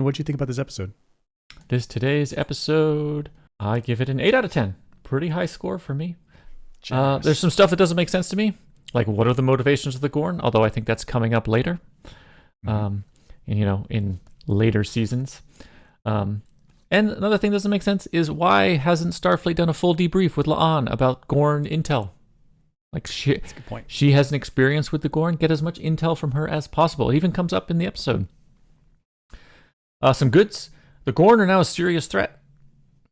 What do you think about this episode? Today's episode, I give it an 8 out of 10. Pretty high score for me. Generous. There's some stuff that doesn't make sense to me. Like, what are the motivations of the Gorn? Although I think that's coming up later. In later seasons. And another thing that doesn't make sense is why hasn't Starfleet done a full debrief with La'an about Gorn intel? Like, That's a good point. she has an experience with the Gorn. Get as much intel from her as possible. It even comes up in the episode. Some goods. The Gorn are now a serious threat.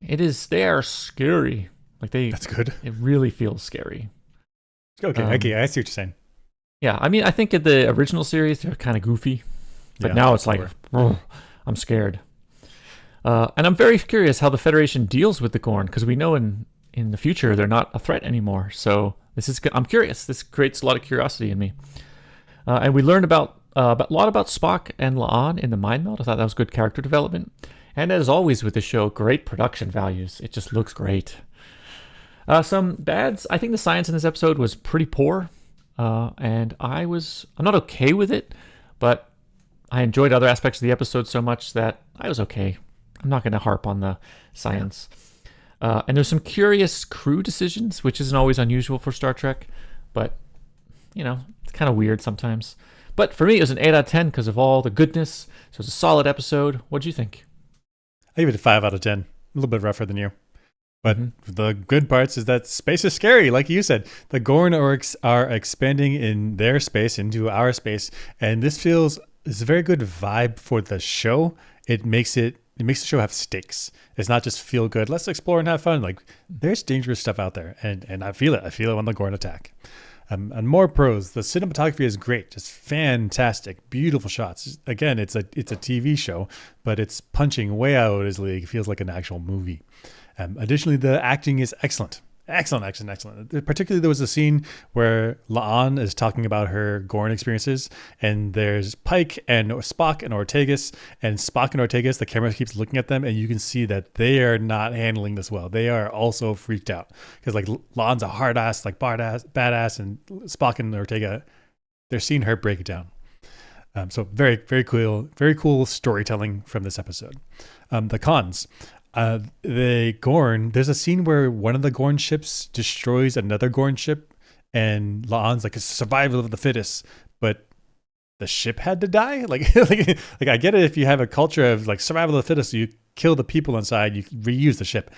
They are scary. That's good. It really feels scary. Okay, I see what you're saying. Yeah, I mean, I think in the original series, they're kind of goofy. But now it's like, I'm scared. And I'm very curious how the Federation deals with the Gorn, because we know in the future they're not a threat anymore. So I'm curious. This creates a lot of curiosity in me. And we learned a lot about Spock and La'an in the Mind Meld. I thought that was good character development. And as always with the show, great production values. It just looks great. Some bads. I think the science in this episode was pretty poor. And I'm not okay with it, but I enjoyed other aspects of the episode so much that I was okay. I'm not going to harp on the science. And there's some curious crew decisions, which isn't always unusual for Star Trek, but, it's kind of weird sometimes. But for me, it was an 8 out of 10 because of all the goodness. So it's a solid episode. What'd you think? I give it a 5 out of 10. A little bit rougher than you. But the good parts is that space is scary, like you said. The Gorn orcs are expanding in their space into our space, and it's a very good vibe for the show. It makes the show have stakes. It's not just feel good. Let's explore and have fun. Like, there's dangerous stuff out there, and I feel it. I feel it when the Gorn attack. And more pros. The cinematography is great, just fantastic, beautiful shots. Again, it's a TV show, but it's punching way out of his league. It feels like an actual movie. Additionally, the acting is excellent. Excellent. Particularly, there was a scene where La'an is talking about her Gorn experiences, and there's Pike and Spock and Ortegas, the camera keeps looking at them, and you can see that they are not handling this well. They are also freaked out because like La'an's a hard ass, like badass, and Spock and Ortega, they're seeing her break it down. So very, very cool storytelling from this episode. The cons. The Gorn, there's a scene where one of the Gorn ships destroys another Gorn ship, and La'an's like, it's survival of the fittest, but the ship had to die. Like I get it if you have a culture of like survival of the fittest, so you kill the people inside, you reuse the ship.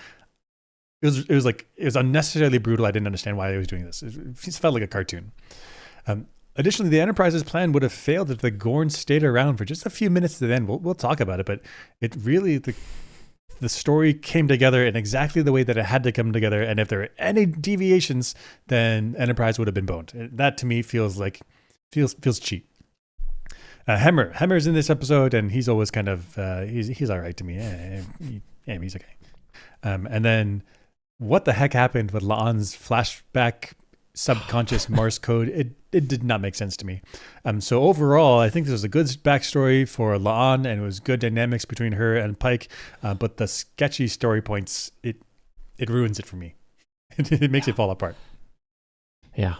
It was unnecessarily brutal. I didn't understand why they was doing this. It felt like a cartoon. Additionally, the Enterprise's plan would have failed if the Gorn stayed around for just a few minutes to the end. We'll talk about it, but it really the story came together in exactly the way that it had to come together. And if there were any deviations, then Enterprise would have been boned. That to me feels cheap. Hemmer's in this episode, and he's always kind of he's all right to me. He's okay. And then what the heck happened with La'an's flashback subconscious Morse code? It did not make sense to me. So overall, I think this was a good backstory for La'an, and it was good dynamics between her and Pike. But the sketchy story points, it ruins it for me. It makes it fall apart. Yeah,